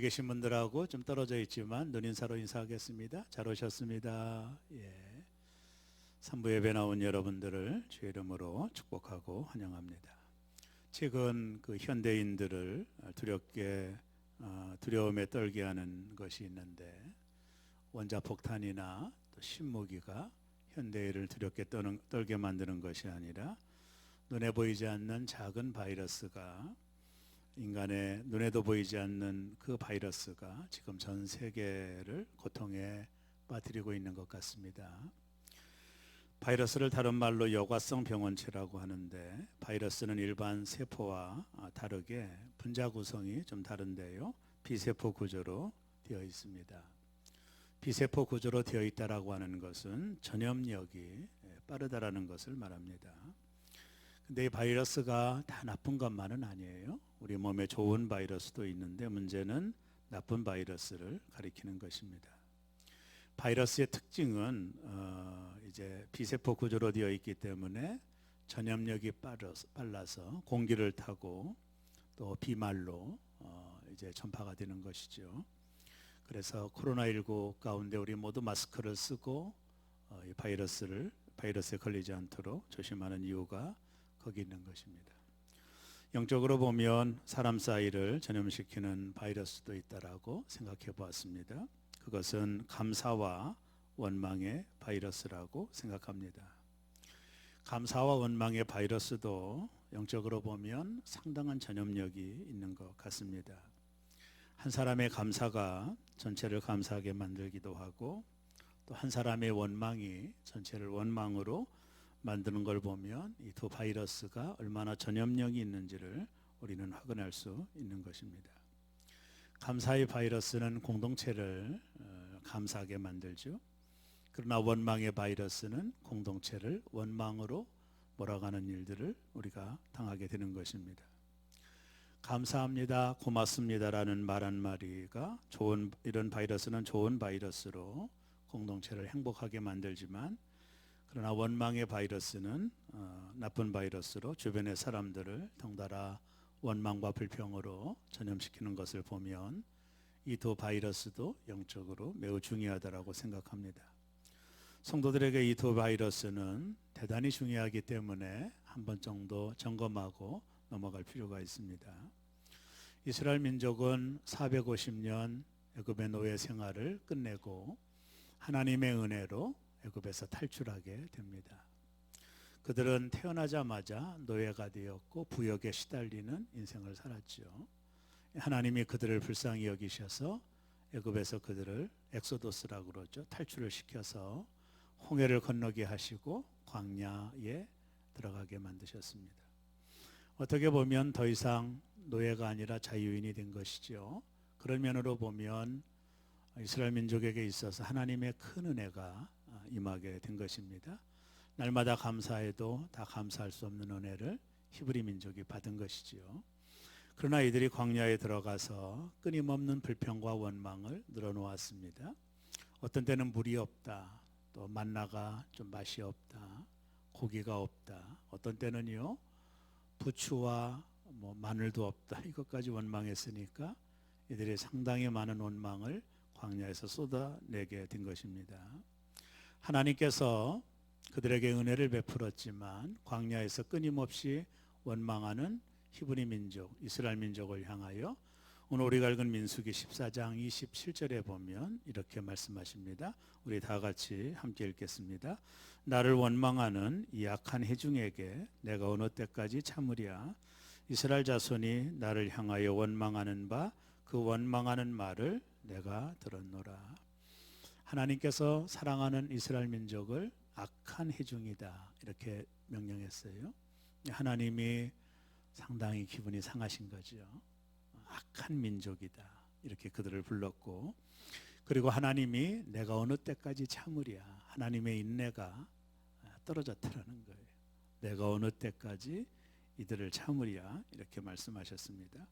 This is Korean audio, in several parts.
계신 분들하고 좀 떨어져 있지만 눈인사로 인사하겠습니다. 잘 오셨습니다. 예. 3부 예배 나온 여러분들을 주의 이름으로 축복하고 환영합니다. 최근 그 현대인들을 두려움에 떨게 하는 것이 있는데, 원자폭탄이나 또 신무기가 현대인을 두렵게 떨게 만드는 것이 아니라 눈에 보이지 않는 작은 바이러스가, 인간의 눈에도 보이지 않는 그 바이러스가 지금 전 세계를 고통에 빠뜨리고 있는 것 같습니다. 바이러스를 다른 말로 여과성 병원체라고 하는데, 바이러스는 일반 세포와 다르게 분자 구성이 좀 다른데요, 비세포 구조로 되어 있습니다. 비세포 구조로 되어 있다라고 하는 것은 전염력이 빠르다라는 것을 말합니다. 근데 이 바이러스가 다 나쁜 것만은 아니에요. 우리 몸에 좋은 바이러스도 있는데, 문제는 나쁜 바이러스를 가리키는 것입니다. 바이러스의 특징은 이제 비세포 구조로 되어 있기 때문에 전염력이 빨라서 공기를 타고 또 비말로 이제 전파가 되는 것이죠. 그래서 코로나19 가운데 우리 모두 마스크를 쓰고 이 바이러스에 걸리지 않도록 조심하는 이유가 거기 있는 것입니다. 영적으로 보면 사람 사이를 전염시키는 바이러스도 있다라고 생각해 보았습니다. 그것은 감사와 원망의 바이러스라고 생각합니다. 감사와 원망의 바이러스도 영적으로 보면 상당한 전염력이 있는 것 같습니다. 한 사람의 감사가 전체를 감사하게 만들기도 하고, 또 한 사람의 원망이 전체를 원망으로 만드는 걸 보면 이 두 바이러스가 얼마나 전염력이 있는지를 우리는 확인할 수 있는 것입니다. 감사의 바이러스는 공동체를 감사하게 만들죠. 그러나 원망의 바이러스는 공동체를 원망으로 몰아가는 일들을 우리가 당하게 되는 것입니다. 감사합니다, 고맙습니다라는 말 한마디가 이런 바이러스는 좋은 바이러스로 공동체를 행복하게 만들지만, 그러나 원망의 바이러스는 나쁜 바이러스로 주변의 사람들을 덩달아 원망과 불평으로 전염시키는 것을 보면 이 두 바이러스도 영적으로 매우 중요하다고 생각합니다. 성도들에게 이 두 바이러스는 대단히 중요하기 때문에 한 번 정도 점검하고 넘어갈 필요가 있습니다. 이스라엘 민족은 450년 애굽의 노예 생활을 끝내고 하나님의 은혜로 애굽에서 탈출하게 됩니다. 그들은 태어나자마자 노예가 되었고 부역에 시달리는 인생을 살았죠. 하나님이 그들을 불쌍히 여기셔서 애굽에서 그들을 엑소도스라고 그러죠. 탈출을 시켜서 홍해를 건너게 하시고 광야에 들어가게 만드셨습니다. 어떻게 보면 더 이상 노예가 아니라 자유인이 된 것이죠. 그런 면으로 보면 이스라엘 민족에게 있어서 하나님의 큰 은혜가 임하게 된 것입니다. 날마다 감사해도 다 감사할 수 없는 은혜를 히브리 민족이 받은 것이지요. 그러나 이들이 광야에 들어가서 끊임없는 불평과 원망을 늘어놓았습니다. 어떤 때는 물이 없다, 또 만나가 좀 맛이 없다, 고기가 없다, 어떤 때는요 부추와 마늘도 없다, 이것까지 원망했으니까 이들이 상당히 많은 원망을 광야에서 쏟아내게 된 것입니다. 하나님께서 그들에게 은혜를 베풀었지만 광야에서 끊임없이 원망하는 히브리 민족, 이스라엘 민족을 향하여 오늘 우리가 읽은 민수기 14장 27절에 보면 이렇게 말씀하십니다. 우리 다 같이 함께 읽겠습니다. 나를 원망하는 이 악한 회중에게 내가 어느 때까지 참으랴. 이스라엘 자손이 나를 향하여 원망하는 바 그 원망하는 말을 내가 들었노라. 하나님께서 사랑하는 이스라엘 민족을 악한 회중이다 이렇게 명령했어요. 하나님이 상당히 기분이 상하신 거죠. 악한 민족이다 이렇게 그들을 불렀고, 그리고 하나님이 내가 어느 때까지 참으랴, 하나님의 인내가 떨어졌다라는 거예요. 내가 어느 때까지 이들을 참으랴 이렇게 말씀하셨습니다.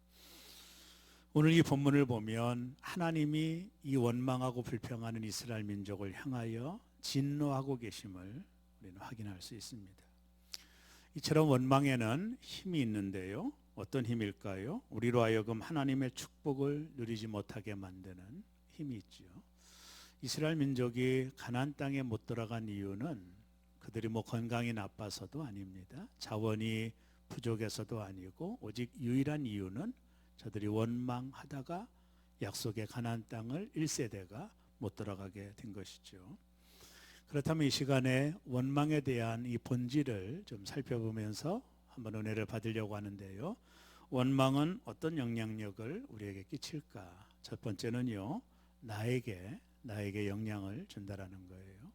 오늘 이 본문을 보면 하나님이 이 원망하고 불평하는 이스라엘 민족을 향하여 진노하고 계심을 우리는 확인할 수 있습니다. 이처럼 원망에는 힘이 있는데요, 어떤 힘일까요? 우리로 하여금 하나님의 축복을 누리지 못하게 만드는 힘이 있지요. 이스라엘 민족이 가나안 땅에 못 들어간 이유는 그들이 건강이 나빠서도 아닙니다. 자원이 부족해서도 아니고 오직 유일한 이유는 저들이 원망하다가 약속의 가나안 땅을 1세대가 못 들어가게 된 것이죠. 그렇다면 이 시간에 원망에 대한 이 본질을 좀 살펴보면서 한번 은혜를 받으려고 하는데요. 원망은 어떤 영향력을 우리에게 끼칠까? 첫 번째는요, 나에게 영향을 준다라는 거예요.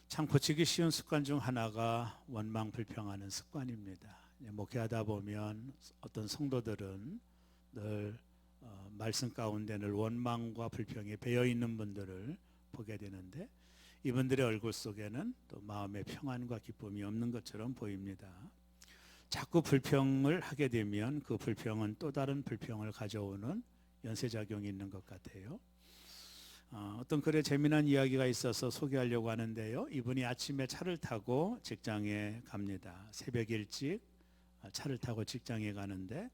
참 고치기 쉬운 습관 중 하나가 원망 불평하는 습관입니다. 목회하다 보면 어떤 성도들은 늘 말씀 가운데 늘 원망과 불평이 배어 있는 분들을 보게 되는데 이분들의 얼굴 속에는 또 마음의 평안과 기쁨이 없는 것처럼 보입니다. 자꾸 불평을 하게 되면 그 불평은 또 다른 불평을 가져오는 연쇄작용이 있는 것 같아요. 어떤 글에 재미난 이야기가 있어서 소개하려고 하는데요. 이분이 아침에 차를 타고 직장에 갑니다. 새벽 일찍 차를 타고 직장에 가는데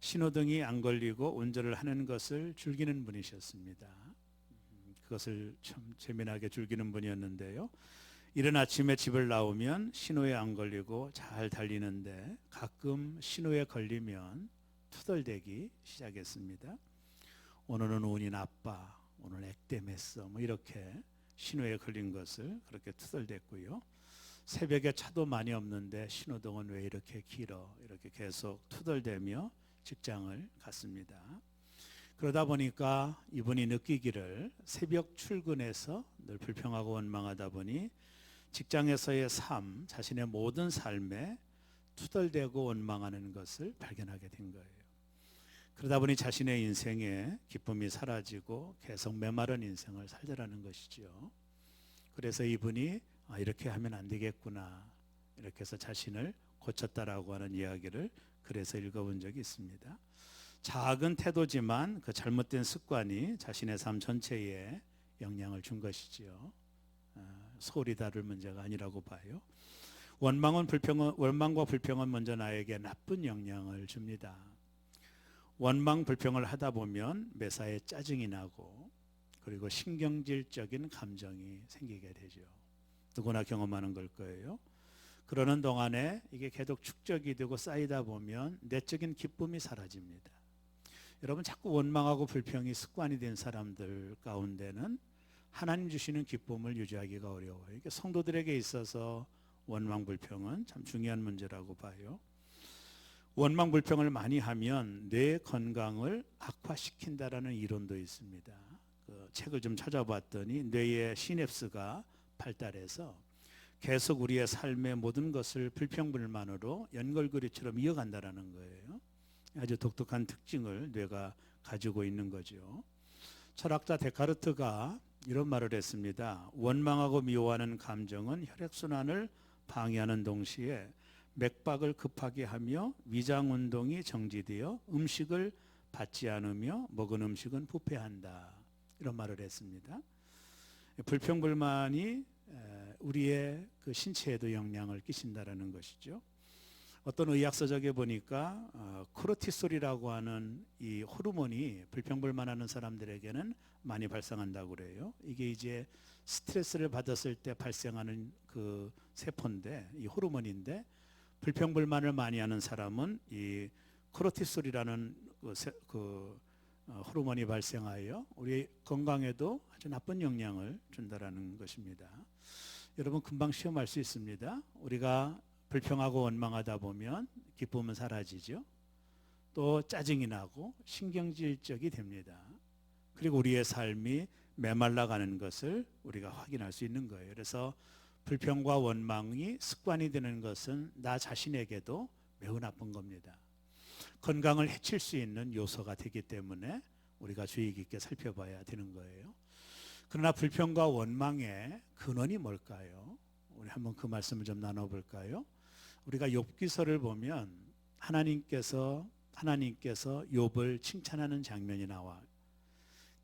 신호등이 안 걸리고 운전을 하는 것을 즐기는 분이셨습니다. 그것을 참 재미나게 즐기는 분이었는데요. 이른 아침에 집을 나오면 신호에 안 걸리고 잘 달리는데 가끔 신호에 걸리면 투덜대기 시작했습니다. 오늘은 운이 나빠, 오늘 액땜했어, 이렇게 신호에 걸린 것을 그렇게 투덜댔고요. 새벽에 차도 많이 없는데 신호등은 왜 이렇게 길어, 이렇게 계속 투덜대며 직장을 갔습니다. 그러다 보니까 이분이 느끼기를 새벽 출근해서 늘 불평하고 원망하다 보니 직장에서의 삶, 자신의 모든 삶에 투덜대고 원망하는 것을 발견하게 된 거예요. 그러다 보니 자신의 인생에 기쁨이 사라지고 계속 메마른 인생을 살더라는 것이죠. 그래서 이분이 이렇게 하면 안 되겠구나, 이렇게 해서 자신을 고쳤다라고 하는 이야기를 그래서 읽어본 적이 있습니다. 작은 태도지만 그 잘못된 습관이 자신의 삶 전체에 영향을 준 것이지요. 소홀히 다룰 문제가 아니라고 봐요. 원망과 불평은 먼저 나에게 나쁜 영향을 줍니다. 원망 불평을 하다 보면 매사에 짜증이 나고 그리고 신경질적인 감정이 생기게 되죠. 누구나 경험하는 걸 거예요. 그러는 동안에 이게 계속 축적이 되고 쌓이다 보면 내적인 기쁨이 사라집니다. 여러분, 자꾸 원망하고 불평이 습관이 된 사람들 가운데는 하나님 주시는 기쁨을 유지하기가 어려워요. 이게 성도들에게 있어서 원망 불평은 참 중요한 문제라고 봐요. 원망 불평을 많이 하면 뇌 건강을 악화시킨다라는 이론도 있습니다. 그 책을 좀 찾아봤더니 뇌의 시냅스가 발달해서 계속 우리의 삶의 모든 것을 불평불만으로 연결고리처럼 이어간다라는 거예요. 아주 독특한 특징을 뇌가 가지고 있는 거죠. 철학자 데카르트가 이런 말을 했습니다. 원망하고 미워하는 감정은 혈액순환을 방해하는 동시에 맥박을 급하게 하며 위장운동이 정지되어 음식을 받지 않으며 먹은 음식은 부패한다, 이런 말을 했습니다. 불평불만이 우리의 그 신체에도 영향을 끼친다라는 것이죠. 어떤 의학서적에 보니까 코르티솔이라고 하는 이 호르몬이 불평불만하는 사람들에게는 많이 발생한다고 그래요. 이게 이제 스트레스를 받았을 때 발생하는 그 세포인데, 이 호르몬인데, 불평불만을 많이 하는 사람은 이 코르티솔이라는 호르몬이 발생하여 우리 건강에도 아주 나쁜 영향을 준다라는 것입니다. 여러분, 금방 시험할 수 있습니다. 우리가 불평하고 원망하다 보면 기쁨은 사라지죠. 또 짜증이 나고 신경질적이 됩니다. 그리고 우리의 삶이 메말라가는 것을 우리가 확인할 수 있는 거예요. 그래서 불평과 원망이 습관이 되는 것은 나 자신에게도 매우 나쁜 겁니다. 건강을 해칠 수 있는 요소가 되기 때문에 우리가 주의 깊게 살펴봐야 되는 거예요. 그러나 불평과 원망의 근원이 뭘까요? 우리 한번 그 말씀을 좀 나눠볼까요? 우리가 욥기서를 보면 하나님께서 욥을 칭찬하는 장면이 나와.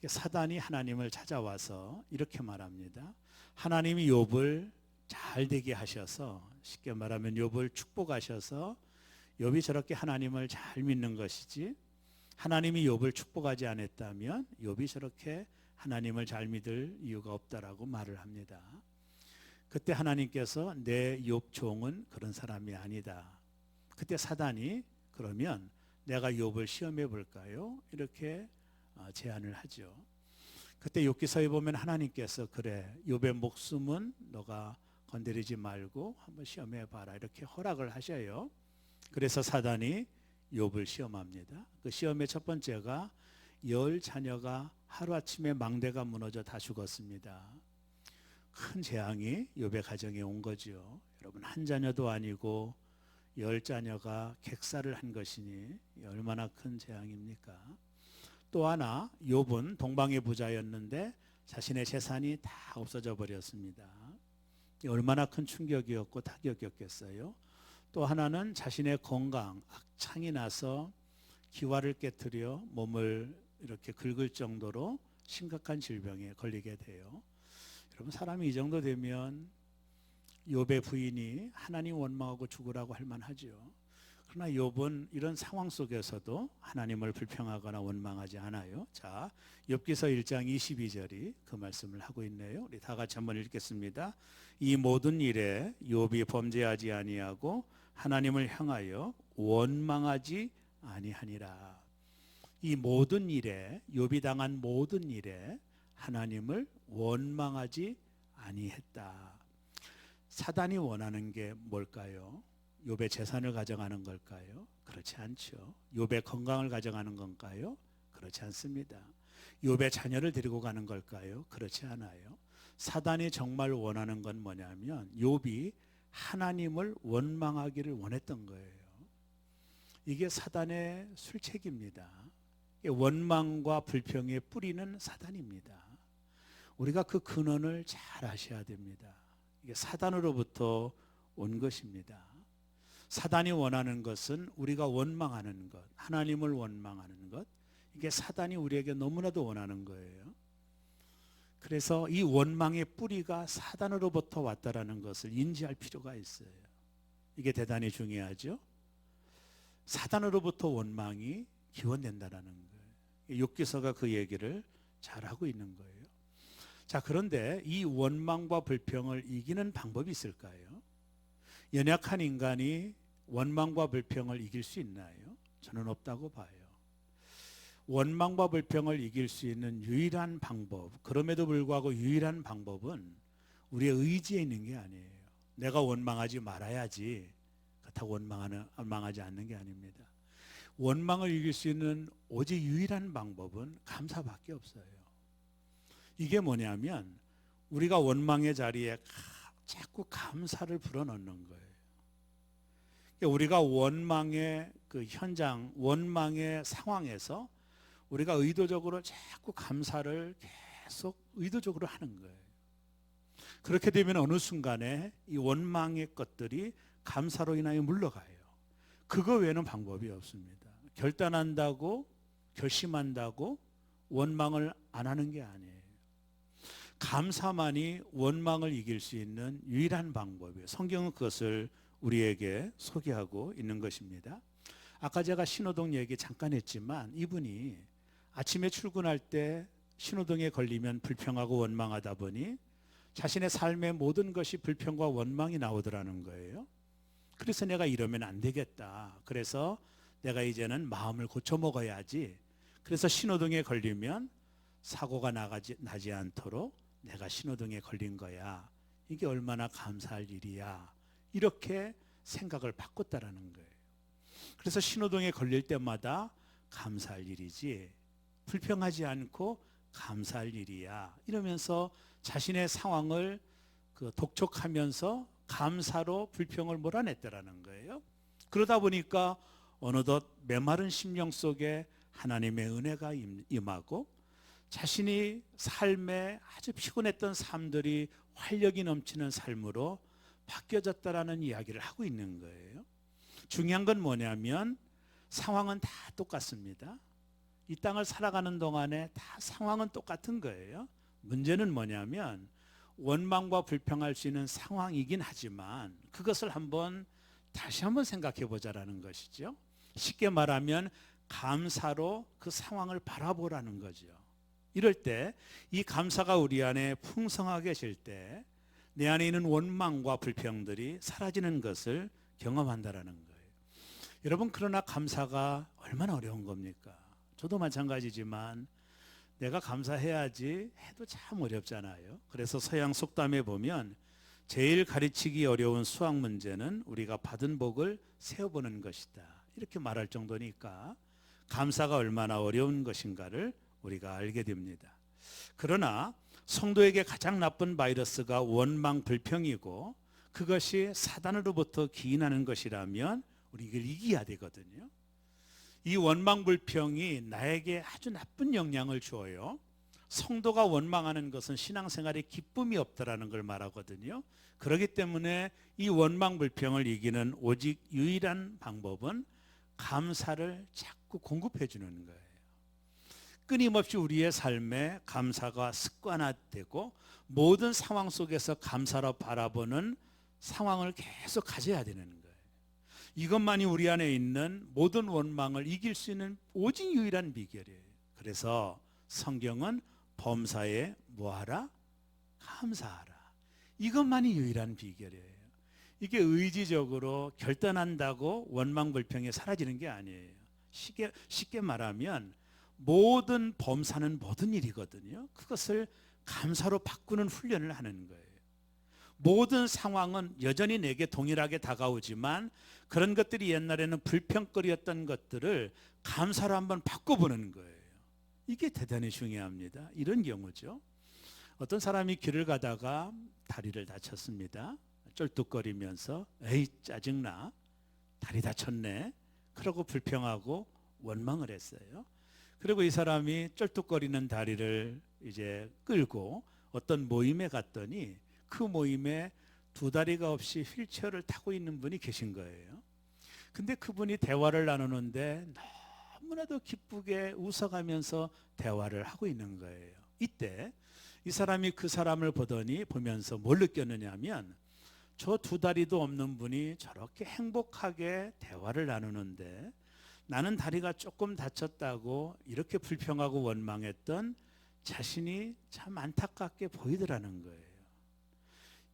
사단이 하나님을 찾아와서 이렇게 말합니다. 하나님이 욥을 잘 되게 하셔서, 쉽게 말하면 욥을 축복하셔서 욥이 저렇게 하나님을 잘 믿는 것이지, 하나님이 욥을 축복하지 않았다면 욥이 저렇게 하나님을 잘 믿을 이유가 없다라고 말을 합니다. 그때 하나님께서 내 욥 종은 그런 사람이 아니다. 그때 사단이 그러면 내가 욥을 시험해 볼까요? 이렇게 제안을 하죠. 그때 욥기서에 보면 하나님께서 그래, 욥의 목숨은 너가 건드리지 말고 한번 시험해 봐라 이렇게 허락을 하셔요. 그래서 사단이 욥을 시험합니다. 그 시험의 첫 번째가 10 자녀가 하루아침에 망대가 무너져 다 죽었습니다. 큰 재앙이 욥의 가정에 온 거죠. 여러분, 한 자녀도 아니고 10 자녀가 객사를 한 것이니 얼마나 큰 재앙입니까? 또 하나, 욥은 동방의 부자였는데 자신의 재산이 다 없어져 버렸습니다. 얼마나 큰 충격이었고 타격이었겠어요. 또 하나는 자신의 건강, 악창이 나서 기와를 깨트려 몸을 이렇게 긁을 정도로 심각한 질병에 걸리게 돼요. 여러분, 사람이 이 정도 되면 욥의 부인이 하나님 원망하고 죽으라고 할 만하죠. 그러나 욥은 이런 상황 속에서도 하나님을 불평하거나 원망하지 않아요. 자, 욥기서 1장 22절이 그 말씀을 하고 있네요. 우리 다 같이 한번 읽겠습니다. 이 모든 일에 욥이 범죄하지 아니하고 하나님을 향하여 원망하지 아니하니라. 이 모든 일에, 욥이 당한 모든 일에 하나님을 원망하지 아니했다. 사단이 원하는 게 뭘까요? 욥의 재산을 가져가는 걸까요? 그렇지 않죠. 욥의 건강을 가져가는 건가요? 그렇지 않습니다. 욥의 자녀를 데리고 가는 걸까요? 그렇지 않아요. 사단이 정말 원하는 건 뭐냐면 욥이 하나님을 원망하기를 원했던 거예요. 이게 사단의 술책입니다. 원망과 불평의 뿌리는 사단입니다. 우리가 그 근원을 잘 아셔야 됩니다. 이게 사단으로부터 온 것입니다. 사단이 원하는 것은 우리가 원망하는 것, 하나님을 원망하는 것, 이게 사단이 우리에게 너무나도 원하는 거예요. 그래서 이 원망의 뿌리가 사단으로부터 왔다라는 것을 인지할 필요가 있어요. 이게 대단히 중요하죠. 사단으로부터 원망이 기원된다라는 거예요. 욥기서가 그 얘기를 잘하고 있는 거예요. 자, 그런데 이 원망과 불평을 이기는 방법이 있을까요? 연약한 인간이 원망과 불평을 이길 수 있나요? 저는 없다고 봐요. 원망과 불평을 이길 수 있는 유일한 방법, 그럼에도 불구하고 유일한 방법은 우리의 의지에 있는 게 아니에요. 내가 원망하지 말아야지, 그렇다고 원망하지 않는 게 아닙니다. 원망을 이길 수 있는 오직 유일한 방법은 감사밖에 없어요. 이게 뭐냐면 우리가 원망의 자리에 자꾸 감사를 불어넣는 거예요. 우리가 원망의 그 현장, 원망의 상황에서 우리가 의도적으로 자꾸 감사를 계속 의도적으로 하는 거예요. 그렇게 되면 어느 순간에 이 원망의 것들이 감사로 인하여 물러가요. 그거 외에는 방법이 없습니다. 결단한다고, 결심한다고 원망을 안 하는 게 아니에요. 감사만이 원망을 이길 수 있는 유일한 방법이에요. 성경은 그것을 우리에게 소개하고 있는 것입니다. 아까 제가 신호등 얘기 잠깐 했지만 이분이 아침에 출근할 때 신호등에 걸리면 불평하고 원망하다 보니 자신의 삶의 모든 것이 불평과 원망이 나오더라는 거예요. 그래서 내가 이러면 안 되겠다. 그래서 내가 이제는 마음을 고쳐 먹어야지. 그래서 신호등에 걸리면 사고가 나지 않도록 내가 신호등에 걸린 거야. 이게 얼마나 감사할 일이야. 이렇게 생각을 바꿨다라는 거예요. 그래서 신호등에 걸릴 때마다 감사할 일이지 불평하지 않고 감사할 일이야. 이러면서 자신의 상황을 독촉하면서 감사로 불평을 몰아냈다라는 거예요. 그러다 보니까 어느덧 메마른 심령 속에 하나님의 은혜가 임하고 자신이 삶에 아주 피곤했던 삶들이 활력이 넘치는 삶으로 바뀌어졌다라는 이야기를 하고 있는 거예요. 중요한 건 뭐냐면 상황은 다 똑같습니다. 이 땅을 살아가는 동안에 다 상황은 똑같은 거예요. 문제는 뭐냐면 원망과 불평할 수 있는 상황이긴 하지만 그것을 한번 다시 한번 생각해 보자라는 것이죠. 쉽게 말하면 감사로 그 상황을 바라보라는 거죠. 이럴 때 이 감사가 우리 안에 풍성하게 질 때 내 안에 있는 원망과 불평들이 사라지는 것을 경험한다라는 거예요. 여러분, 그러나 감사가 얼마나 어려운 겁니까? 저도 마찬가지지만 내가 감사해야지 해도 참 어렵잖아요. 그래서 서양 속담에 보면 제일 가르치기 어려운 수학 문제는 우리가 받은 복을 세어보는 것이다, 이렇게 말할 정도니까 감사가 얼마나 어려운 것인가를 우리가 알게 됩니다. 그러나 성도에게 가장 나쁜 바이러스가 원망 불평이고 그것이 사단으로부터 기인하는 것이라면 우리 이걸 이겨야 되거든요. 이 원망 불평이 나에게 아주 나쁜 영향을 주어요. 성도가 원망하는 것은 신앙생활에 기쁨이 없다라는 걸 말하거든요. 그렇기 때문에 이 원망 불평을 이기는 오직 유일한 방법은 감사를 자꾸 공급해 주는 거예요. 끊임없이 우리의 삶에 감사가 습관화되고 모든 상황 속에서 감사로 바라보는 상황을 계속 가져야 되는 거예요. 이것만이 우리 안에 있는 모든 원망을 이길 수 있는 오직 유일한 비결이에요. 그래서 성경은 범사에 뭐하라? 감사하라. 이것만이 유일한 비결이에요. 이게 의지적으로 결단한다고 원망 불평이 사라지는 게 아니에요. 쉽게 말하면 모든 범사는 모든 일이거든요. 그것을 감사로 바꾸는 훈련을 하는 거예요. 모든 상황은 여전히 내게 동일하게 다가오지만 그런 것들이 옛날에는 불평거리였던 것들을 감사로 한번 바꿔보는 거예요. 이게 대단히 중요합니다. 이런 경우죠. 어떤 사람이 길을 가다가 다리를 다쳤습니다. 쩔뚝거리면서 에이 짜증나, 다리 다쳤네, 그러고 불평하고 원망을 했어요. 그리고 이 사람이 쩔뚝거리는 다리를 이제 끌고 어떤 모임에 갔더니 그 모임에 두 다리가 없이 휠체어를 타고 있는 분이 계신 거예요. 근데 그분이 대화를 나누는데 너무나도 기쁘게 웃어가면서 대화를 하고 있는 거예요. 이때 이 사람이 그 사람을 보면서 뭘 느꼈느냐 하면 저 두 다리도 없는 분이 저렇게 행복하게 대화를 나누는데 나는 다리가 조금 다쳤다고 이렇게 불평하고 원망했던 자신이 참 안타깝게 보이더라는 거예요.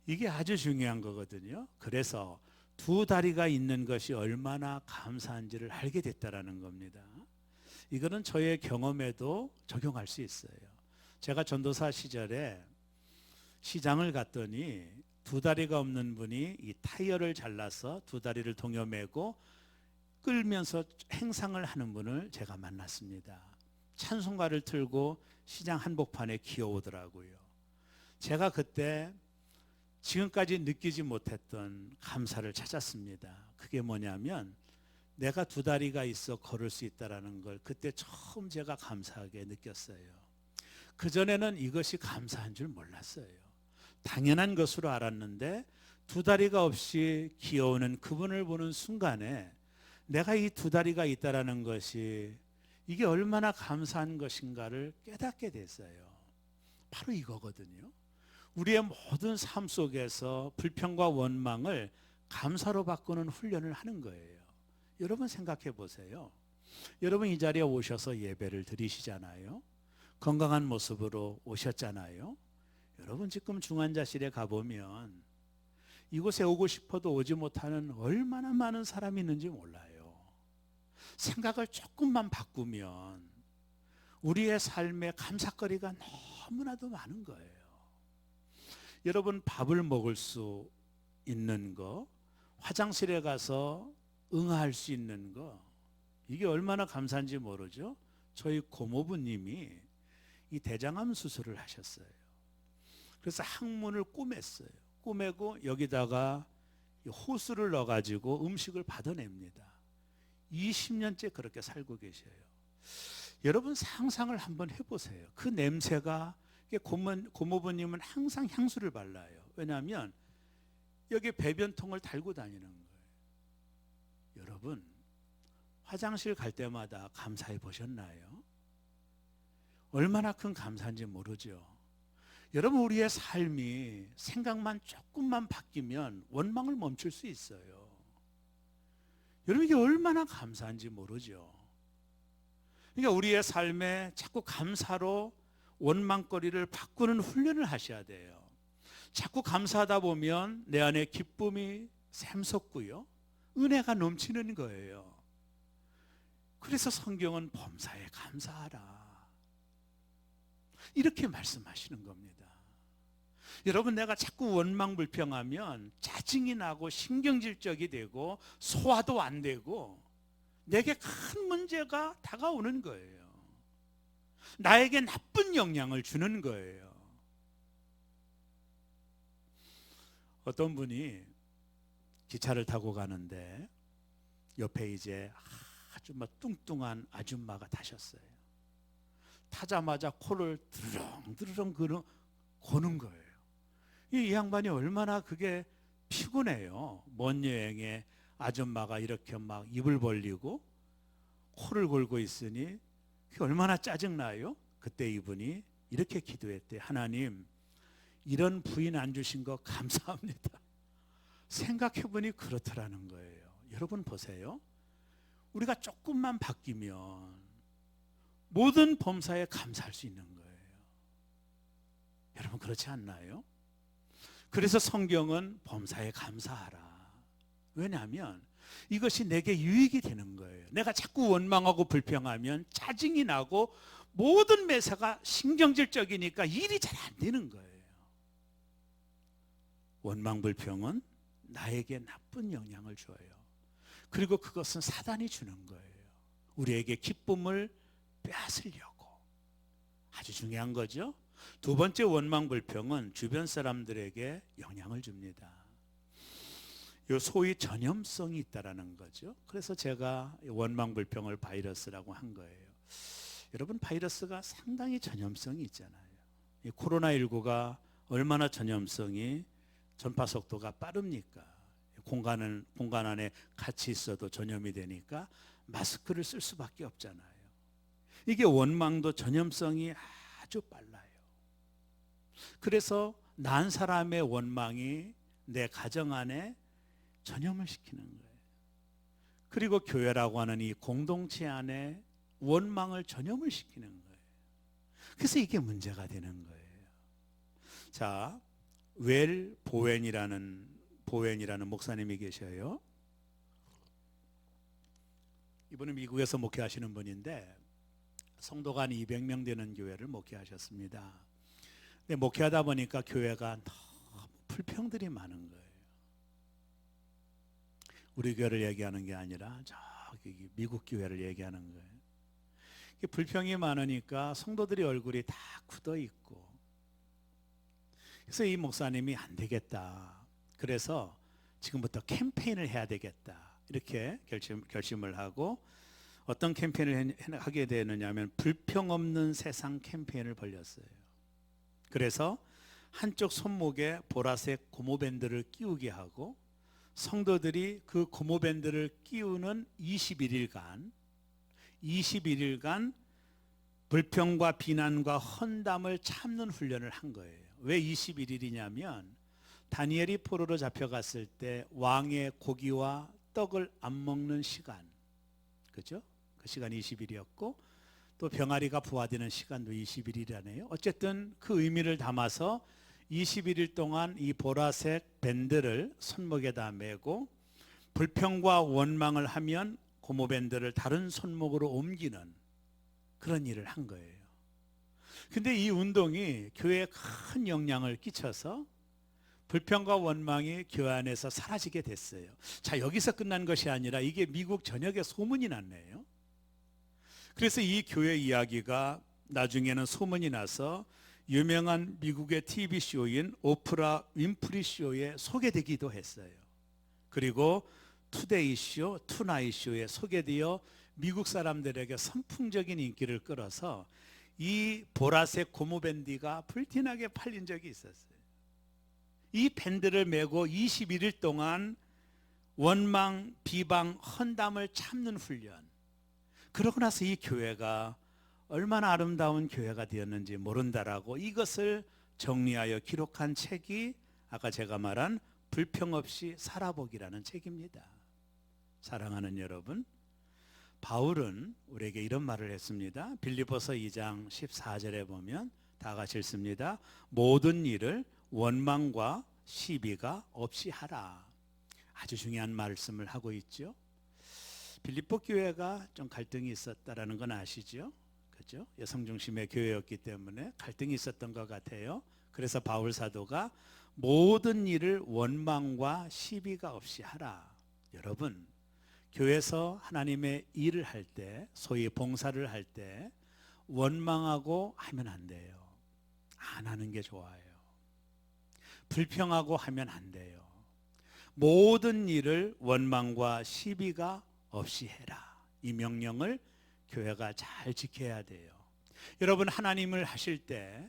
이게 아주 중요한 거거든요. 그래서 두 다리가 있는 것이 얼마나 감사한지를 알게 됐다라는 겁니다. 이거는 저의 경험에도 적용할 수 있어요. 제가 전도사 시절에 시장을 갔더니 두 다리가 없는 분이 이 타이어를 잘라서 두 다리를 동여매고 끌면서 행상을 하는 분을 제가 만났습니다. 찬송가를 틀고 시장 한복판에 기어오더라고요. 제가 그때 지금까지 느끼지 못했던 감사를 찾았습니다. 그게 뭐냐면 내가 두 다리가 있어 걸을 수 있다는 걸 그때 처음 제가 감사하게 느꼈어요. 그전에는 이것이 감사한 줄 몰랐어요. 당연한 것으로 알았는데 두 다리가 없이 기어오는 그분을 보는 순간에 내가 이 두 다리가 있다는 것이 이게 얼마나 감사한 것인가를 깨닫게 됐어요. 바로 이거거든요. 우리의 모든 삶 속에서 불평과 원망을 감사로 바꾸는 훈련을 하는 거예요. 여러분 생각해 보세요. 여러분 이 자리에 오셔서 예배를 드리시잖아요. 건강한 모습으로 오셨잖아요. 여러분 지금 중환자실에 가보면 이곳에 오고 싶어도 오지 못하는 얼마나 많은 사람이 있는지 몰라요. 생각을 조금만 바꾸면 우리의 삶에 감사거리가 너무나도 많은 거예요. 여러분 밥을 먹을 수 있는 거, 화장실에 가서 응할 수 있는 거, 이게 얼마나 감사한지 모르죠. 저희 고모부님이 이 대장암 수술을 하셨어요. 그래서 항문을 꼬맸어요. 꼬매고 여기다가 호수를 넣어가지고 음식을 받아냅니다. 20년째 그렇게 살고 계셔요. 여러분 상상을 한번 해보세요. 그 냄새가, 고모부님은 항상 향수를 발라요. 왜냐하면 여기 배변통을 달고 다니는 거예요. 여러분 화장실 갈 때마다 감사해 보셨나요? 얼마나 큰 감사인지 모르죠. 여러분 우리의 삶이 생각만 조금만 바뀌면 원망을 멈출 수 있어요. 여러분 이게 얼마나 감사한지 모르죠. 그러니까 우리의 삶에 자꾸 감사로 원망거리를 바꾸는 훈련을 하셔야 돼요. 자꾸 감사하다 보면 내 안에 기쁨이 샘솟고요, 은혜가 넘치는 거예요. 그래서 성경은 범사에 감사하라 이렇게 말씀하시는 겁니다. 여러분, 내가 자꾸 원망불평하면 짜증이 나고 신경질적이 되고 소화도 안 되고 내게 큰 문제가 다가오는 거예요. 나에게 나쁜 영향을 주는 거예요. 어떤 분이 기차를 타고 가는데 옆에 이제 아주 뚱뚱한 아줌마가 타셨어요. 타자마자 코를 드르렁 고는 거예요. 이 양반이 얼마나 그게 피곤해요. 먼 여행에 아줌마가 이렇게 막 입을 벌리고 코를 골고 있으니 그게 얼마나 짜증나요? 그때 이분이 이렇게 기도했대. 하나님, 이런 부인 안 주신 거 감사합니다. 생각해보니 그렇더라는 거예요. 여러분 보세요. 우리가 조금만 바뀌면 모든 범사에 감사할 수 있는 거예요. 여러분 그렇지 않나요? 그래서 성경은 범사에 감사하라. 왜냐하면 이것이 내게 유익이 되는 거예요. 내가 자꾸 원망하고 불평하면 짜증이 나고 모든 매사가 신경질적이니까 일이 잘 안 되는 거예요. 원망 불평은 나에게 나쁜 영향을 줘요. 그리고 그것은 사단이 주는 거예요. 우리에게 기쁨을 빼앗으려고. 아주 중요한 거죠. 두 번째 원망 불평은 주변 사람들에게 영향을 줍니다. 요 소위 전염성이 있다라는 거죠. 그래서 제가 원망 불평을 바이러스라고 한 거예요. 여러분, 바이러스가 상당히 전염성이 있잖아요. 이 코로나19가 얼마나 전염성이 전파 속도가 빠릅니까? 공간 안에 같이 있어도 전염이 되니까 마스크를 쓸 수밖에 없잖아요. 이게 원망도 전염성이 아주 빨라요. 그래서 난 사람의 원망이 내 가정 안에 전염을 시키는 거예요. 그리고 교회라고 하는 이 공동체 안에 원망을 전염을 시키는 거예요. 그래서 이게 문제가 되는 거예요. 자, 웰 보웬이라는 목사님이 계셔요. 이분은 미국에서 목회하시는 분인데 성도가 한 200명 되는 교회를 목회하셨습니다. 근데 목회하다 보니까 교회가 너무 불평들이 많은 거예요. 우리 교회를 얘기하는 게 아니라 저기 미국 교회를 얘기하는 거예요. 불평이 많으니까 성도들이 얼굴이 다 굳어 있고, 그래서 이 목사님이 안 되겠다. 그래서 지금부터 캠페인을 해야 되겠다. 이렇게 결심을 하고 어떤 캠페인을 하게 되느냐면 불평 없는 세상 캠페인을 벌였어요. 그래서 한쪽 손목에 보라색 고무밴드를 끼우게 하고 성도들이 그 고무밴드를 끼우는 21일간 불평과 비난과 헌담을 참는 훈련을 한 거예요. 왜 21일이냐면 다니엘이 포로로 잡혀갔을 때 왕의 고기와 떡을 안 먹는 시간, 그죠? 그 시간이 20일이었고 또 병아리가 부화되는 시간도 20일이라네요. 어쨌든 그 의미를 담아서 21일 동안 이 보라색 밴드를 손목에다 메고 불평과 원망을 하면 고무밴드를 다른 손목으로 옮기는 그런 일을 한 거예요. 근데 이 운동이 교회에 큰 영향을 끼쳐서 불평과 원망이 교회 안에서 사라지게 됐어요. 자, 여기서 끝난 것이 아니라 이게 미국 전역에 소문이 났네요. 그래서 이 교회 이야기가 나중에는 소문이 나서 유명한 미국의 TV쇼인 오프라 윈프리 쇼에 소개되기도 했어요. 그리고 투데이 쇼, 투나잇 쇼에 소개되어 미국 사람들에게 선풍적인 인기를 끌어서 이 보라색 고무밴드가 불티나게 팔린 적이 있었어요. 이 밴드를 메고 21일 동안 원망, 비방, 헌담을 참는 훈련. 그러고 나서 이 교회가 얼마나 아름다운 교회가 되었는지 모른다라고 이것을 정리하여 기록한 책이 아까 제가 말한 불평 없이 살아보기라는 책입니다. 사랑하는 여러분, 바울은 우리에게 이런 말을 했습니다. 빌립보서 2장 14절에 보면 다 같이 읽습니다. 모든 일을 원망과 시비가 없이 하라. 아주 중요한 말씀을 하고 있죠. 빌립보 교회가 좀 갈등이 있었다라는 건 아시죠? 그죠? 여성 중심의 교회였기 때문에 갈등이 있었던 것 같아요. 그래서 바울 사도가 모든 일을 원망과 시비가 없이 하라. 여러분, 교회에서 하나님의 일을 할 때, 소위 봉사를 할 때 원망하고 하면 안 돼요. 안 하는 게 좋아요. 불평하고 하면 안 돼요. 모든 일을 원망과 시비가 없이 해라. 이 명령을 교회가 잘 지켜야 돼요. 여러분, 하나님을 하실 때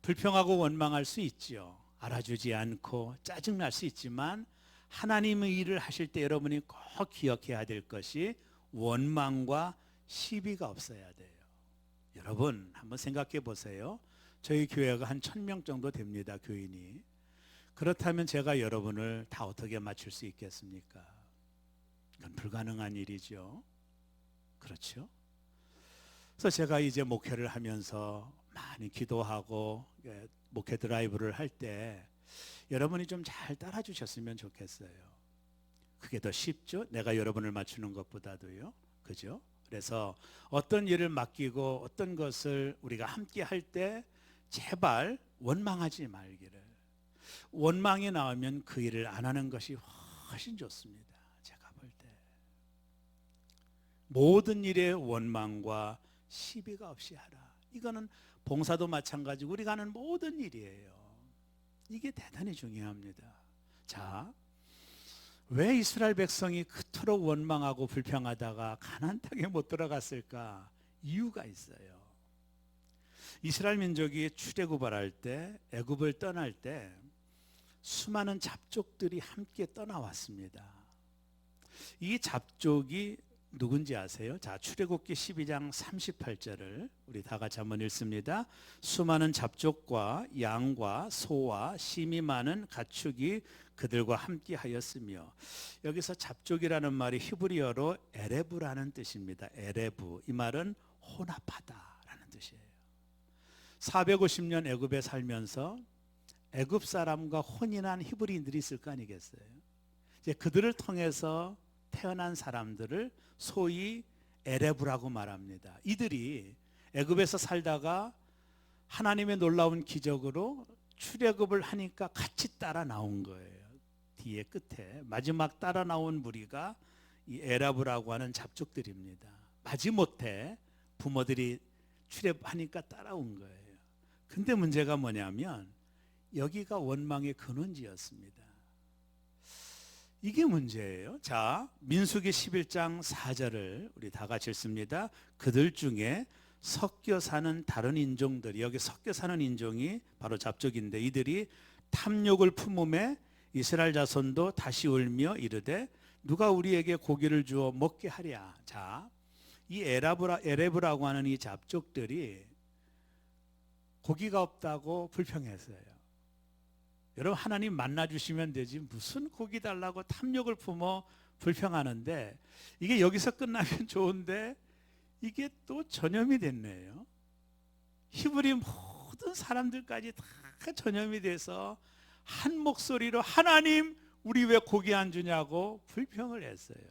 불평하고 원망할 수 있죠. 알아주지 않고 짜증날 수 있지만 하나님의 일을 하실 때 여러분이 꼭 기억해야 될 것이 원망과 시비가 없어야 돼요. 여러분, 한번 생각해 보세요. 저희 교회가 한 1000명 정도 됩니다, 교인이. 그렇다면 제가 여러분을 다 어떻게 맞출 수 있겠습니까? 이건 불가능한 일이죠. 그렇죠? 그래서 제가 이제 목회를 하면서 많이 기도하고 목회 드라이브를 할 때 여러분이 좀 잘 따라 주셨으면 좋겠어요. 그게 더 쉽죠? 내가 여러분을 맞추는 것보다도요. 그죠? 그래서 어떤 일을 맡기고 어떤 것을 우리가 함께 할 때 제발 원망하지 말기를. 원망이 나오면 그 일을 안 하는 것이 훨씬 좋습니다. 제가 볼 때. 모든 일에 원망과 시비가 없이 하라. 이거는 봉사도 마찬가지고 우리가 하는 모든 일이에요. 이게 대단히 중요합니다. 자, 왜 이스라엘 백성이 그토록 원망하고 불평하다가 가나안 땅에 못 들어갔을까? 이유가 있어요. 이스라엘 민족이 출애굽을 때, 애굽을 떠날 때 수많은 잡족들이 함께 떠나왔습니다. 이 잡족이 누군지 아세요? 자, 출애굽기 12장 38절을 우리 다 같이 한번 읽습니다. 수많은 잡족과 양과 소와 심이 많은 가축이 그들과 함께 하였으며, 여기서 잡족이라는 말이 히브리어로 에레브라는 뜻입니다. 에레브, 이 말은 혼합하다라는 뜻이에요. 450년 애굽에 살면서 애굽 사람과 혼인한 히브리인들이 있을 거 아니겠어요? 이제 그들을 통해서 태어난 사람들을 소위 에레브라고 말합니다. 이들이 애굽에서 살다가 하나님의 놀라운 기적으로 출애굽을 하니까 같이 따라 나온 거예요. 뒤에 끝에 마지막 따라 나온 무리가 이 에라브라고 하는 잡족들입니다. 마지못해 부모들이 출애굽하니까 따라온 거예요. 근데 문제가 뭐냐면 여기가 원망의 근원지였습니다. 이게 문제예요. 자, 민수기 11장 4절을 우리 다 같이 읽습니다. 그들 중에 섞여 사는 다른 인종들이, 여기 섞여 사는 인종이 바로 잡족인데, 이들이 탐욕을 품음에 이스라엘 자손도 다시 울며 이르되 누가 우리에게 고기를 주어 먹게 하랴. 자, 이 에레브라고 하는 이 잡족들이 고기가 없다고 불평했어요. 여러분, 하나님 만나주시면 되지 무슨 고기 달라고 탐욕을 품어 불평하는데, 이게 여기서 끝나면 좋은데 이게 또 전염이 됐네요. 히브리 모든 사람들까지 다 전염이 돼서 한 목소리로 하나님 우리 왜 고기 안 주냐고 불평을 했어요.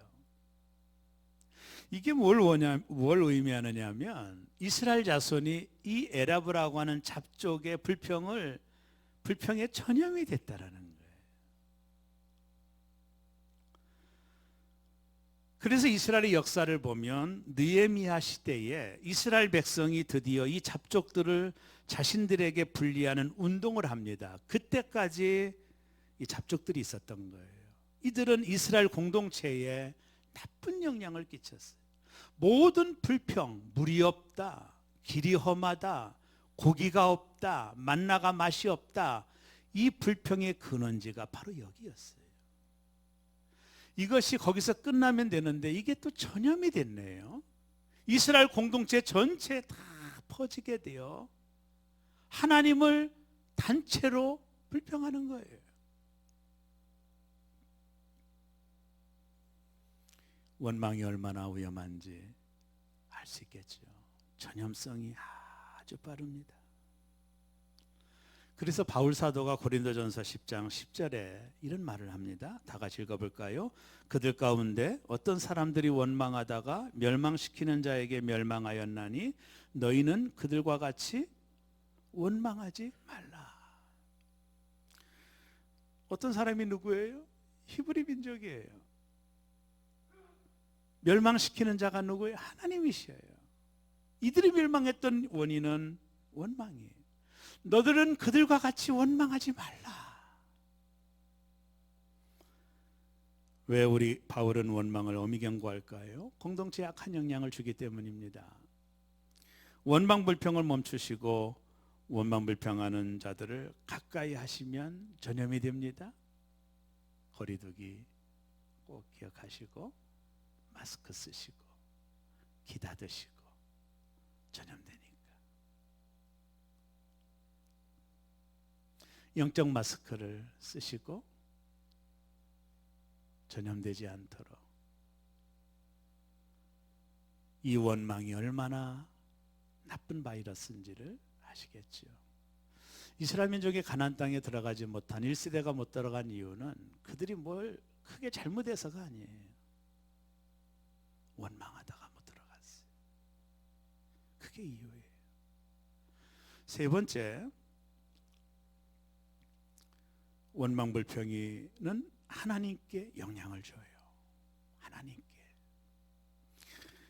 이게 뭘 의미하느냐면 이스라엘 자손이 이 에라브라고 하는 잡족의 불평에 전염이 됐다라는 거예요. 그래서 이스라엘의 역사를 보면 느헤미야 시대에 이스라엘 백성이 드디어 이 잡족들을 자신들에게 분리하는 운동을 합니다. 그때까지 이 잡족들이 있었던 거예요. 이들은 이스라엘 공동체에 나쁜 영향을 끼쳤어요. 모든 불평, 물이 없다, 길이 험하다, 고기가 없다, 만나가 맛이 없다, 이 불평의 근원지가 바로 여기였어요. 이것이 거기서 끝나면 되는데 이게 또 전염이 됐네요. 이스라엘 공동체 전체에 다 퍼지게 되어 하나님을 단체로 불평하는 거예요. 원망이 얼마나 위험한지 알 수 있겠죠. 전염성이 아주 빠릅니다. 그래서 바울 사도가 고린도전서 10장 10절에 이런 말을 합니다. 다 같이 읽어볼까요? 그들 가운데 어떤 사람들이 원망하다가 멸망시키는 자에게 멸망하였나니 너희는 그들과 같이 원망하지 말라. 어떤 사람이 누구예요? 히브리 민족이에요. 멸망시키는 자가 누구예요? 하나님이셔요. 이들이 멸망했던 원인은 원망이에요. 너들은 그들과 같이 원망하지 말라. 왜 우리 바울은 원망을 엄히 경고할까요? 공동체에 악한 영향을 주기 때문입니다. 원망 불평을 멈추시고 원망 불평하는 자들을 가까이 하시면 전염이 됩니다. 거리두기 꼭 기억하시고 마스크 쓰시고 기다드시고 전염되니까. 영적 마스크를 쓰시고 전염되지 않도록. 이 원망이 얼마나 나쁜 바이러스인지를 아시겠죠. 이스라엘 민족이 가나안 땅에 들어가지 못한 1세대가 못 들어간 이유는 그들이 뭘 크게 잘못해서가 아니에요. 원망하다가 못 들어갔어요. 그게 이유예요. 세 번째, 원망 불평이는 하나님께 영향을 줘요. 하나님께.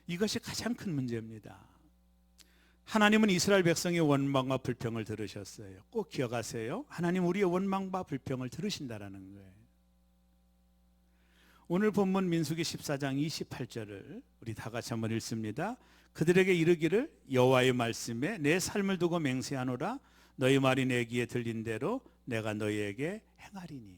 이것이 가장 큰 문제입니다. 하나님은 이스라엘 백성의 원망과 불평을 들으셨어요. 꼭 기억하세요. 하나님 우리의 원망과 불평을 들으신다라는 거예요. 오늘 본문 민수기 14장 28절을 우리 다 같이 한번 읽습니다. 그들에게 이르기를 여호와의 말씀에 내 삶을 두고 맹세하노라. 너희 말이 내 귀에 들린 대로 내가 너희에게 행하리니.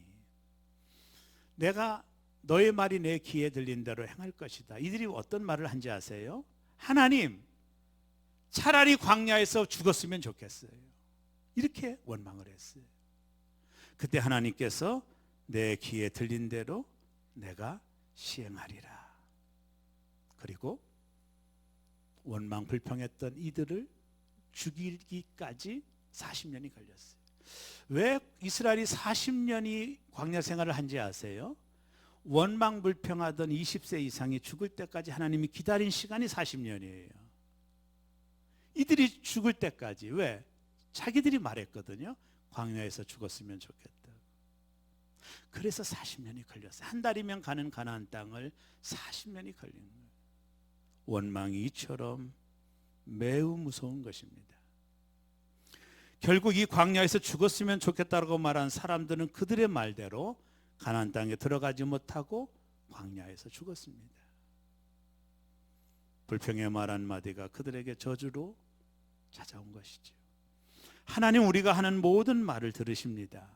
내가 너의 말이 내 귀에 들린 대로 행할 것이다. 이들이 어떤 말을 한지 아세요? 하나님, 차라리 광야에서 죽었으면 좋겠어요. 이렇게 원망을 했어요. 그때 하나님께서 내 귀에 들린 대로 내가 시행하리라. 그리고 원망 불평했던 이들을 죽이기까지 40년이 걸렸어요. 왜 이스라엘이 40년이 광야 생활을 한지 아세요? 원망 불평하던 20세 이상이 죽을 때까지 하나님이 기다린 시간이 40년이에요. 이들이 죽을 때까지. 왜? 자기들이 말했거든요. 광야에서 죽었으면 좋겠다. 그래서 40년이 걸렸어요. 한 달이면 가는 가나안 땅을 40년이 걸린 거예요. 원망이 이처럼 매우 무서운 것입니다. 결국 이 광야에서 죽었으면 좋겠다고 말한 사람들은 그들의 말대로 가나안 땅에 들어가지 못하고 광야에서 죽었습니다. 불평의 말 한마디가 그들에게 저주로 찾아온 것이죠. 하나님 우리가 하는 모든 말을 들으십니다.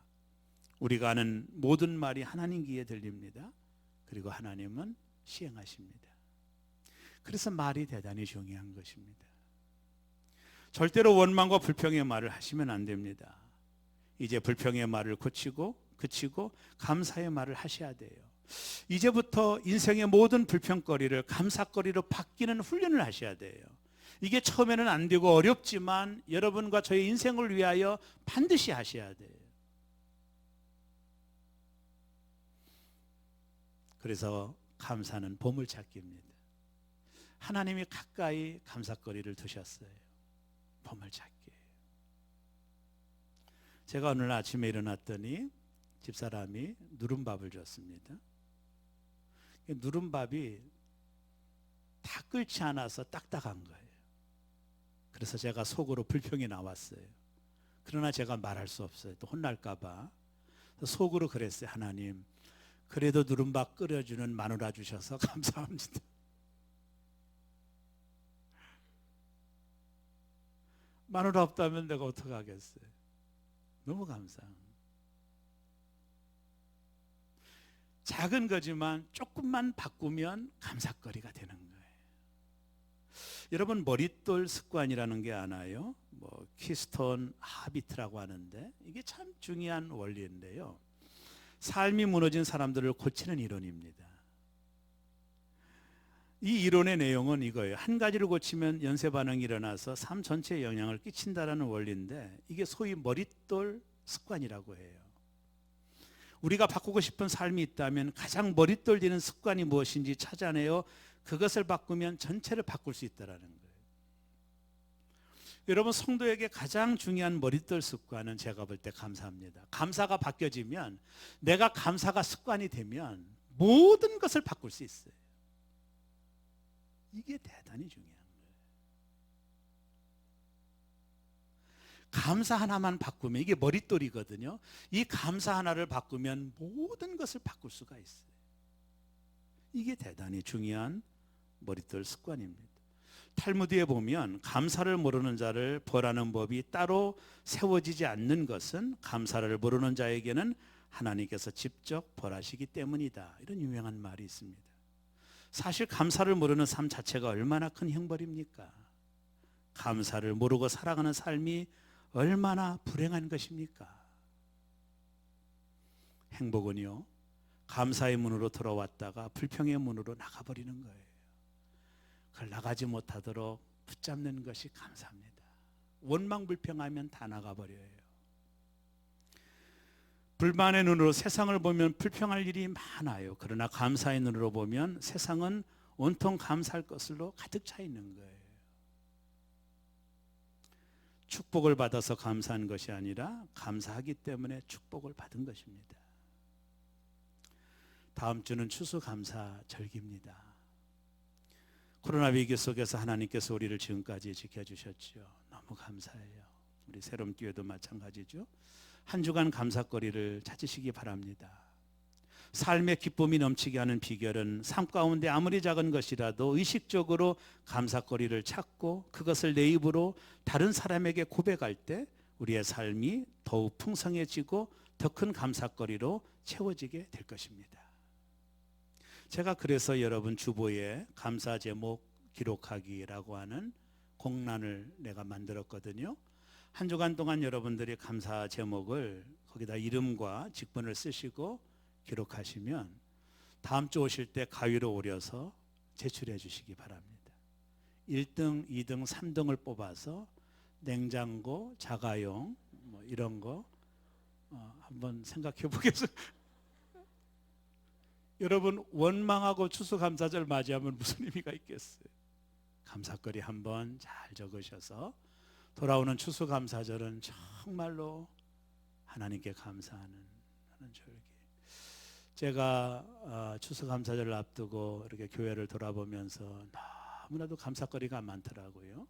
우리가 하는 모든 말이 하나님 귀에 들립니다. 그리고 하나님은 시행하십니다. 그래서 말이 대단히 중요한 것입니다. 절대로 원망과 불평의 말을 하시면 안 됩니다. 이제 불평의 말을 그치고 감사의 말을 하셔야 돼요. 이제부터 인생의 모든 불평거리를 감사거리로 바뀌는 훈련을 하셔야 돼요. 이게 처음에는 안 되고 어렵지만 여러분과 저의 인생을 위하여 반드시 하셔야 돼요. 그래서 감사는 보물찾기입니다. 하나님이 가까이 감사거리를 두셨어요. 보물찾기. 제가 오늘 아침에 일어났더니 집사람이 누른밥을 줬습니다. 누른밥이 다 끓지 않아서 딱딱한 거예요. 그래서 제가 속으로 불평이 나왔어요. 그러나 제가 말할 수 없어요. 또 혼날까 봐. 속으로 그랬어요. 하나님, 그래도 누른밥 끓여주는 마누라 주셔서 감사합니다. 마누라 없다면 내가 어떡하겠어요. 너무 감사합니다. 작은 거지만 조금만 바꾸면 감사거리가 되는 거예요. 여러분, 머릿돌 습관이라는 게 아나요? 키스톤 하비트라고 하는데 이게 참 중요한 원리인데요. 삶이 무너진 사람들을 고치는 이론입니다. 이 이론의 내용은 이거예요. 한 가지를 고치면 연쇄 반응이 일어나서 삶 전체에 영향을 끼친다라는 원리인데, 이게 소위 머릿돌 습관이라고 해요. 우리가 바꾸고 싶은 삶이 있다면 가장 머릿돌 되는 습관이 무엇인지 찾아내어 그것을 바꾸면 전체를 바꿀 수 있다라는 거예요. 여러분, 성도에게 가장 중요한 머릿돌 습관은 제가 볼 때 감사합니다. 감사가 바뀌어지면, 내가 감사가 습관이 되면 모든 것을 바꿀 수 있어요. 이게 대단히 중요한 거예요. 감사 하나만 바꾸면, 이게 머릿돌이거든요. 이 감사 하나를 바꾸면 모든 것을 바꿀 수가 있어요. 이게 대단히 중요한 머릿돌 습관입니다. 탈무드에 보면 감사를 모르는 자를 벌하는 법이 따로 세워지지 않는 것은 감사를 모르는 자에게는 하나님께서 직접 벌하시기 때문이다. 이런 유명한 말이 있습니다. 사실 감사를 모르는 삶 자체가 얼마나 큰 형벌입니까? 감사를 모르고 살아가는 삶이 얼마나 불행한 것입니까? 행복은요, 감사의 문으로 들어왔다가 불평의 문으로 나가버리는 거예요. 그걸 나가지 못하도록 붙잡는 것이 감사합니다. 원망불평하면 다 나가버려요. 불만의 눈으로 세상을 보면 불평할 일이 많아요. 그러나 감사의 눈으로 보면 세상은 온통 감사할 것으로 가득 차 있는 거예요. 축복을 받아서 감사한 것이 아니라 감사하기 때문에 축복을 받은 것입니다. 다음 주는 추수감사절기입니다. 코로나 위기 속에서 하나님께서 우리를 지금까지 지켜주셨죠. 너무 감사해요. 우리 새롬교회도 마찬가지죠. 한 주간 감사거리를 찾으시기 바랍니다. 삶의 기쁨이 넘치게 하는 비결은 삶 가운데 아무리 작은 것이라도 의식적으로 감사거리를 찾고 그것을 내 입으로 다른 사람에게 고백할 때 우리의 삶이 더욱 풍성해지고 더 큰 감사거리로 채워지게 될 것입니다. 제가 그래서 여러분 주보에 감사 제목 기록하기라고 하는 공란을 내가 만들었거든요. 한 주간 동안 여러분들이 감사 제목을 거기다 이름과 직분을 쓰시고 기록하시면 다음 주 오실 때 가위로 오려서 제출해 주시기 바랍니다. 1등, 2등, 3등을 뽑아서 냉장고, 자가용 뭐 이런 거 한번 생각해 보겠습니다. 여러분, 원망하고 추수감사절 맞이하면 무슨 의미가 있겠어요? 감사거리 한번 잘 적으셔서 돌아오는 추수감사절은 정말로 하나님께 감사하는 절기. 제가 추수감사절을 앞두고 이렇게 교회를 돌아보면서 너무나도 감사거리가 많더라고요.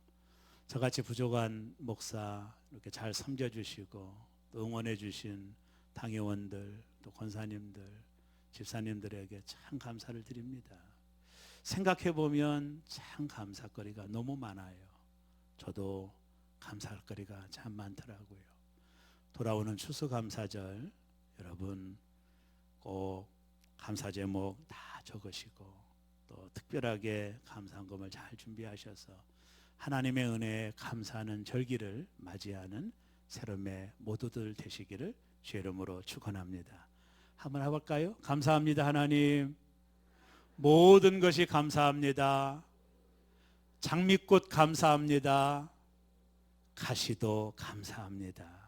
저같이 부족한 목사 이렇게 잘 섬겨주시고 또 응원해 주신 당회원들, 또 권사님들, 집사님들에게 참 감사를 드립니다. 생각해 보면 참 감사거리가 너무 많아요. 저도 감사할 거리가 참 많더라고요. 돌아오는 추수감사절 여러분 꼭 감사 제목 다 적으시고 또 특별하게 감사헌금을 잘 준비하셔서 하나님의 은혜에 감사하는 절기를 맞이하는 새롬의 모두들 되시기를 주의 이름으로 축원합니다. 한번 해볼까요? 감사합니다 하나님. 모든 것이 감사합니다. 장미꽃 감사합니다. 가시도 감사합니다.